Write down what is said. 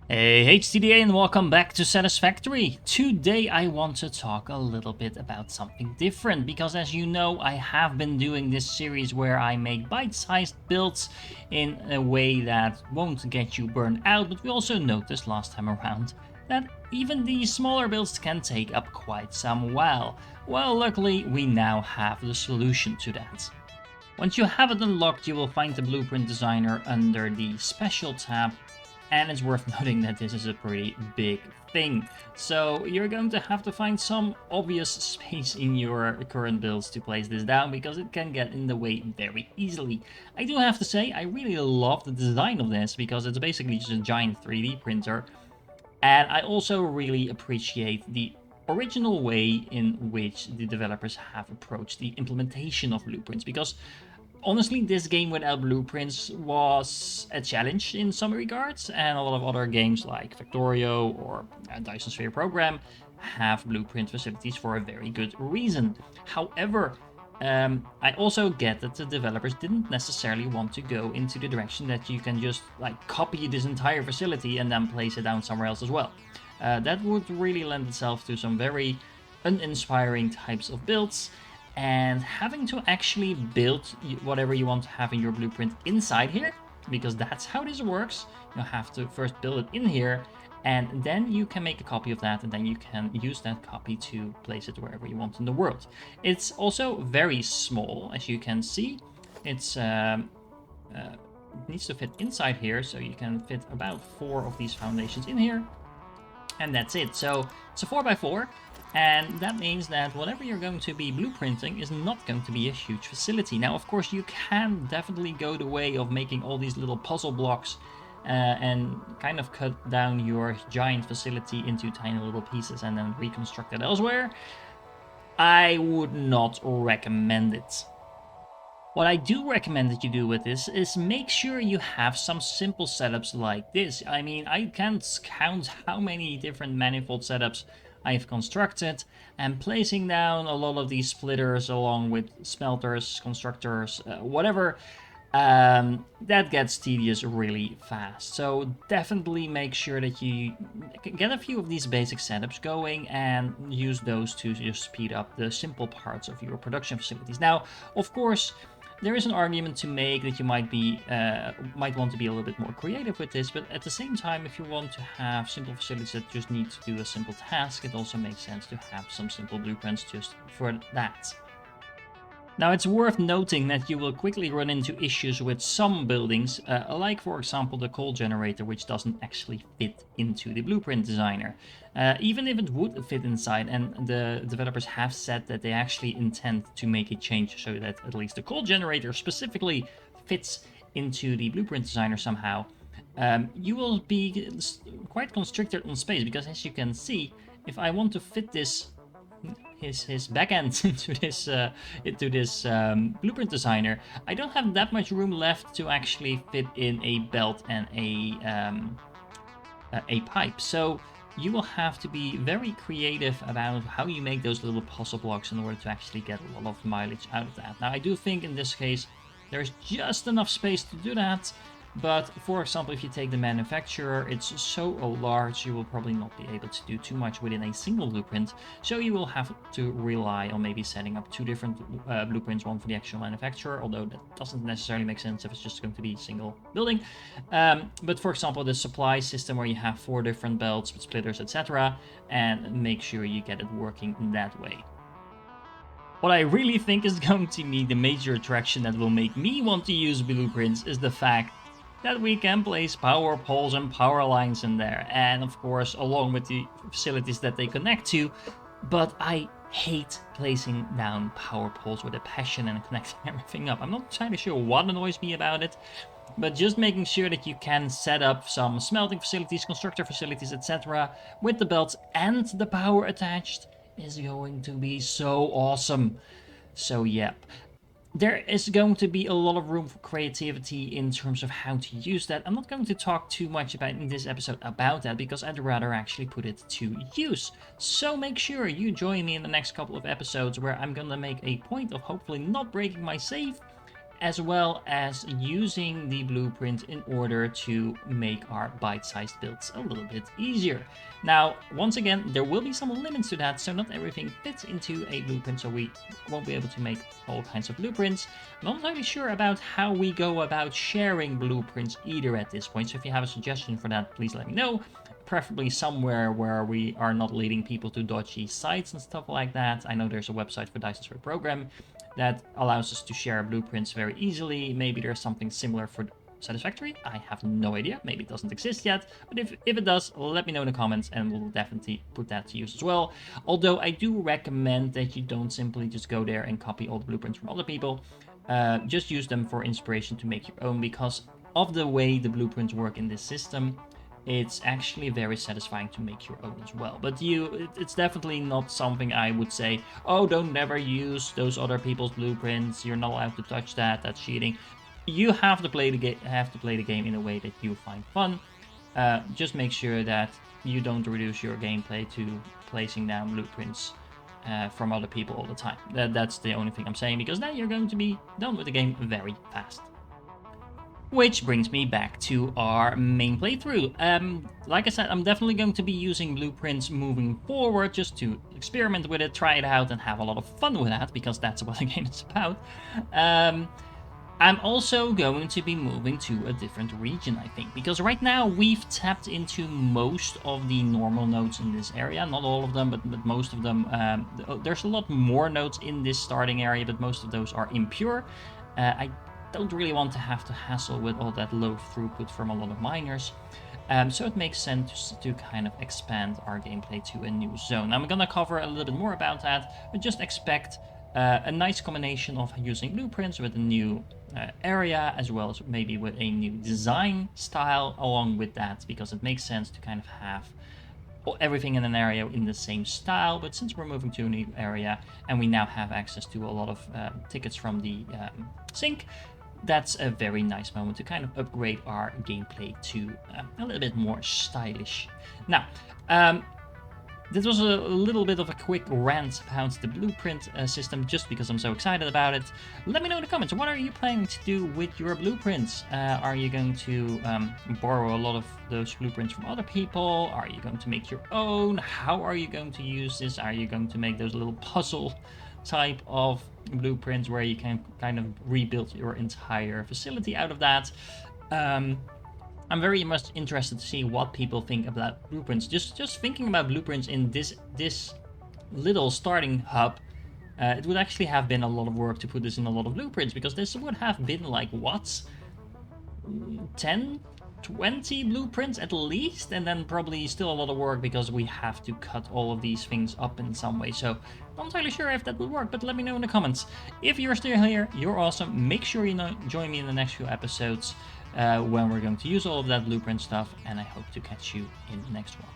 Hey HTDA and welcome back to Satisfactory. Today I want to talk a little bit about something different because as you know I have been doing this series where I make bite-sized builds in a way that won't get you burned out, but we also noticed last time around that even these smaller builds can take up quite some while. Well, luckily we now have the solution to that. Once you have it unlocked, you will find the Blueprint Designer under the Special tab, and it's worth noting that this is a pretty big thing. So you're going to have to find some obvious space in your current builds to place this down, because it can get in the way very easily. I do have to say, I really love the design of this, because it's basically just a giant 3D printer, and I also really appreciate the original way in which the developers have approached the implementation of blueprints, because honestly, this game without blueprints was a challenge in some regards, and a lot of other games like Factorio or Dyson Sphere Program have blueprint facilities for a very good reason. However, I also get that the developers didn't necessarily want to go into the direction that you can just like copy this entire facility and then place it down somewhere else as well. That would really lend itself to some very uninspiring types of builds, and having to actually build whatever you want to have in your blueprint inside here, because that's how this works. You have to first build it in here, and then you can make a copy of that, and then you can use that copy to place it wherever you want in the world. It's also very small, as you can see. It needs to fit inside here, so you can fit about 4 of these foundations in here, and that's it. So it's a 4x4, and that means that whatever you're going to be blueprinting is not going to be a huge facility. Now, of course, you can definitely go the way of making all these little puzzle blocks and kind of cut down your giant facility into tiny little pieces and then reconstruct it elsewhere. I would not recommend it. What I do recommend that you do with this is make sure you have some simple setups like this. I mean, I can't count how many different manifold setups I've constructed, and placing down a lot of these splitters along with smelters, constructors, whatever, that gets tedious really fast. So definitely make sure that you get a few of these basic setups going and use those to just speed up the simple parts of your production facilities. Now, of course, there is an argument to make that you might want to be a little bit more creative with this, but at the same time, if you want to have simple facilities that just need to do a simple task, it also makes sense to have some simple blueprints just for that. Now, it's worth noting that you will quickly run into issues with some buildings, like for example the coal generator, which doesn't actually fit into the blueprint designer. Even if it would fit inside, and the developers have said that they actually intend to make a change so that at least the coal generator specifically fits into the blueprint designer somehow, you will be quite constricted on space, because as you can see, if I want to fit this his backend into this blueprint designer, I don't have that much room left to actually fit in a belt and a pipe. So you will have to be very creative about how you make those little puzzle blocks in order to actually get a lot of mileage out of that. Now, I do think in this case there's just enough space to do that. But for example, if you take the manufacturer, it's so large you will probably not be able to do too much within a single blueprint. So you will have to rely on maybe setting up 2 different blueprints, one for the actual manufacturer, although that doesn't necessarily make sense if it's just going to be a single building. But for example, the supply system where you have 4 different belts with splitters, etc., and make sure you get it working in that way. What I really think is going to be the major attraction that will make me want to use blueprints is the fact that we can place power poles and power lines in there, and of course along with the facilities that they connect to. But I hate placing down power poles with a passion and connecting everything up. I'm not entirely sure what annoys me about it, but just making sure that you can set up some smelting facilities, constructor facilities, etc. with the belts and the power attached is going to be so awesome. So yep, there is going to be a lot of room for creativity in terms of how to use that. I'm not going to talk too much about in this episode about that, because I'd rather actually put it to use. So make sure you join me in the next couple of episodes, where I'm gonna make a point of hopefully not breaking my save as well as using the blueprint in order to make our bite-sized builds a little bit easier. Now, once again, there will be some limits to that, so not everything fits into a blueprint, so we won't be able to make all kinds of blueprints. I'm not entirely sure about how we go about sharing blueprints either at this point, so if you have a suggestion for that, please let me know. Preferably somewhere where we are not leading people to dodgy sites and stuff like that. I know there's a website for Dyson's program that allows us to share blueprints very easily. Maybe there's something similar for Satisfactory. I have no idea. Maybe it doesn't exist yet. But if it does, let me know in the comments and we'll definitely put that to use as well. Although I do recommend that you don't simply just go there and copy all the blueprints from other people. Just use them for inspiration to make your own, because of the way the blueprints work in this system, it's actually very satisfying to make your own as well. But it's definitely not something I would say, oh, don't never use those other people's blueprints. You're not allowed to touch that. That's cheating. You have to play the game in a way that you find fun. Just make sure that you don't reduce your gameplay to placing down blueprints from other people all the time. That's the only thing I'm saying, because then you're going to be done with the game very fast. Which brings me back to our main playthrough. Like I said, I'm definitely going to be using blueprints moving forward just to experiment with it, try it out, and have a lot of fun with that, because that's what the game is about. I'm also going to be moving to a different region, I think, because right now we've tapped into most of the normal nodes in this area. Not all of them, but most of them. There's a lot more nodes in this starting area, but most of those are impure. I don't really want to have to hassle with all that low throughput from a lot of miners. So it makes sense to kind of expand our gameplay to a new zone. I'm going to cover a little bit more about that, but just expect a nice combination of using blueprints with a new area, as well as maybe with a new design style along with that, because it makes sense to kind of have everything in an area in the same style. But since we're moving to a new area and we now have access to a lot of tickets from the sync, that's a very nice moment to kind of upgrade our gameplay to a little bit more stylish. Now, this was a little bit of a quick rant about the blueprint system, just because I'm so excited about it. Let me know in the comments, what are you planning to do with your blueprints? Are you going to borrow a lot of those blueprints from other people? Are you going to make your own? How are you going to use this? Are you going to make those little puzzle type of blueprints where you can kind of rebuild your entire facility out of that? I'm very much interested to see what people think about blueprints. Just thinking about blueprints in this little starting hub, it would actually have been a lot of work to put this in a lot of blueprints, because this would have been like, what, 10, 20 blueprints at least, and then probably still a lot of work because we have to cut all of these things up in some way. So I'm not entirely sure if that would work, but let me know in the comments. If you're still here, you're awesome. Make sure you join me in the next few episodes when we're going to use all of that blueprint stuff, and I hope to catch you in the next one.